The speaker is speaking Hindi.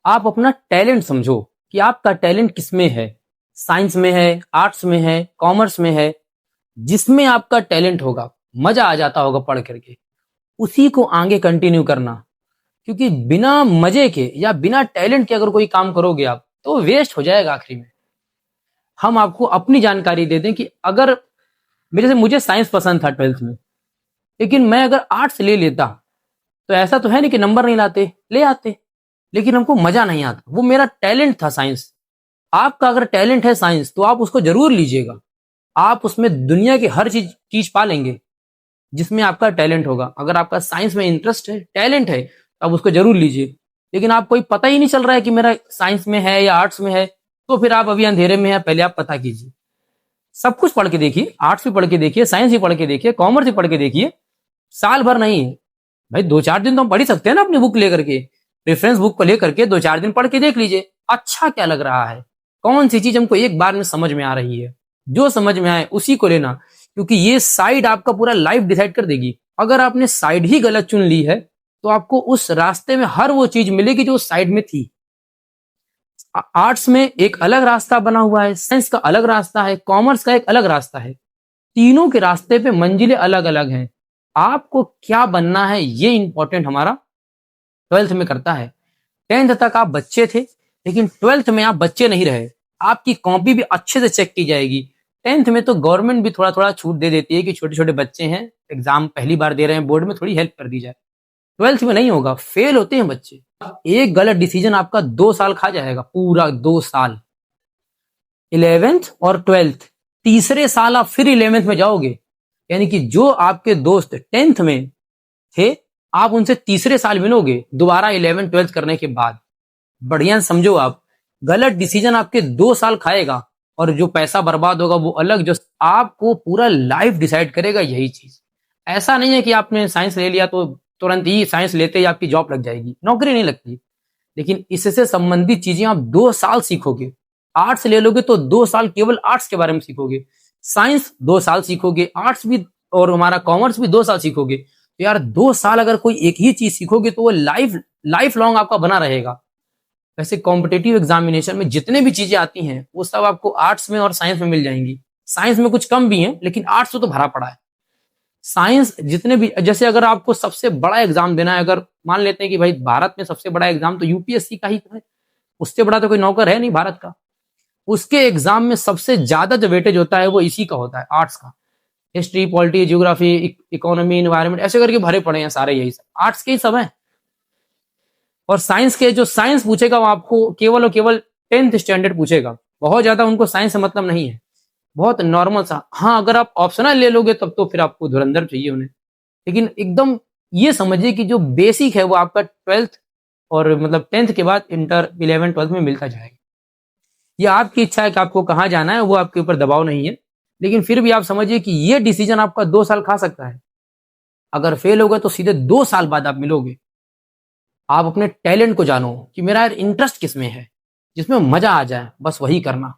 आप अपना टैलेंट समझो कि आपका टैलेंट किसमें है। साइंस में है, आर्ट्स में है, कॉमर्स में है। जिसमें आपका टैलेंट होगा, मजा आ जाता होगा पढ़ करके, उसी को आगे कंटिन्यू करना। क्योंकि बिना मजे के या बिना टैलेंट के अगर कोई काम करोगे आप, तो वेस्ट हो जाएगा आखिरी में। हम आपको अपनी जानकारी दे दें कि अगर मेरे से मुझे साइंस पसंद था 12th में, लेकिन मैं अगर आर्ट्स ले लेता तो ऐसा तो है नहीं कि नंबर नहीं लाते, ले आते, लेकिन हमको मजा नहीं आता। वो मेरा टैलेंट था साइंस। आपका अगर टैलेंट है साइंस, तो आप उसको जरूर लीजिएगा। आप उसमें दुनिया की हर चीज चीज पा लेंगे जिसमें आपका टैलेंट होगा। अगर आपका साइंस में इंटरेस्ट है, टैलेंट है, तो आप उसको जरूर लीजिए। लेकिन आप कोई पता ही नहीं चल रहा है कि मेरा साइंस में है या आर्ट्स में है, तो फिर आप अभी अंधेरे में है। पहले आप पता कीजिए, सब कुछ पढ़ के देखिए, आर्ट्स भी पढ़ के देखिए, साइंस भी पढ़ के देखिए, कॉमर्स भी पढ़ के देखिए। साल भर नहीं भाई, 2-4 दिन तो हम पढ़ ही सकते हैं ना अपनी बुक लेकर के। रेफरेंस बुक को लेकर के 2-4 दिन पढ़ के देख लीजिए, अच्छा क्या लग रहा है, कौन सी चीज हमको एक बार में समझ में आ रही है। जो समझ में आए उसी को लेना, क्योंकि ये साइड आपका पूरा लाइफ डिसाइड कर देगी। अगर आपने साइड ही गलत चुन ली है, तो आपको उस रास्ते में हर वो चीज मिलेगी जो उस साइड में थी। आर्ट्स में एक अलग रास्ता बना हुआ है, साइंस का अलग रास्ता है, कॉमर्स का एक अलग रास्ता है। तीनों के रास्ते पे मंजिलें अलग अलग हैं। आपको क्या बनना है, ये इंपॉर्टेंट हमारा 12th में करता है। 10th तक आप बच्चे थे, लेकिन 12th में आप बच्चे नहीं रहे। आपकी कॉपी भी अच्छे से चेक की जाएगी। 10th में तो गवर्नमेंट भी थोड़ा थोड़ा छूट दे देती है कि छोटे छोटे बच्चे हैं, एग्जाम पहली बार दे रहे हैं बोर्ड में, थोड़ी हेल्प कर दी जाए। 12th में नहीं होगा, फेल होते हैं बच्चे। एक गलत डिसीजन आपका 2 साल खा जाएगा, पूरा 2 साल। 11th और 12th, तीसरे साल आप फिर 11th में जाओगे। यानी कि जो आपके दोस्त 10th में थे, आप उनसे तीसरे साल मिलोगे दोबारा 11th 12th करने के बाद। बढ़िया समझो आप, गलत डिसीजन आपके 2 साल खाएगा, और जो पैसा बर्बाद होगा वो अलग, जो आपको पूरा लाइफ डिसाइड करेगा यही चीज। ऐसा नहीं है कि आपने साइंस ले लिया तो तुरंत ही साइंस लेते ही आपकी जॉब लग जाएगी, नौकरी नहीं लगती। लेकिन इससे संबंधित चीजें आप 2 साल सीखोगे। आर्ट्स ले लोगे तो 2 साल केवल आर्ट्स के बारे में सीखोगे, साइंस 2 साल सीखोगे, आर्ट्स भी और हमारा कॉमर्स भी 2 साल सीखोगे। तो यार 2 साल अगर कोई एक ही चीज सीखोगे तो वो लाइफ लाइफ लॉन्ग आपका बना रहेगा। वैसे कॉम्पिटेटिव एग्जामिनेशन में जितने भी चीजें आती हैं, वो सब आपको आर्ट्स में और साइंस में मिल जाएंगी। साइंस में कुछ कम भी है, लेकिन आर्ट्स तो भरा पड़ा है। साइंस जितने भी, जैसे अगर आपको सबसे बड़ा एग्जाम देना है, अगर मान लेते हैं कि भाई भारत में सबसे बड़ा एग्जाम तो यूपीएससी का ही है, उससे बड़ा तो कोई नौकर है नहीं भारत का। उसके एग्जाम में सबसे ज्यादा जो वेटेज होता है वो इसी का होता है, आर्ट्स का। History, polity, geography, economy, environment, ऐसे करके भरे पड़े हैं सारे, यही सब आर्ट्स के ही सब है। और साइंस के, जो साइंस पूछेगा वो आपको केवल और केवल 10th स्टैंडर्ड पूछेगा। बहुत ज्यादा उनको साइंस से मतलब नहीं है, बहुत नॉर्मल सा। हाँ, अगर आप ऑप्शनल ले लोगे तब तो फिर आपको धुरंधर चाहिए उन्हें। लेकिन एकदम ये समझिए कि जो बेसिक है वो आपका 12th और मतलब 10th के बाद इंटर 11 12 में मिलता जाएगा। ये आपकी इच्छा है कि आपको कहाँ जाना है, वो आपके ऊपर दबाव नहीं है। लेकिन फिर भी आप समझिए कि ये डिसीजन आपका 2 साल खा सकता है। अगर फेल होगा तो सीधे 2 साल बाद आप मिलोगे। आप अपने टैलेंट को जानो कि मेरा इंटरेस्ट किस में है, जिसमें मजा आ जाए, बस वही करना।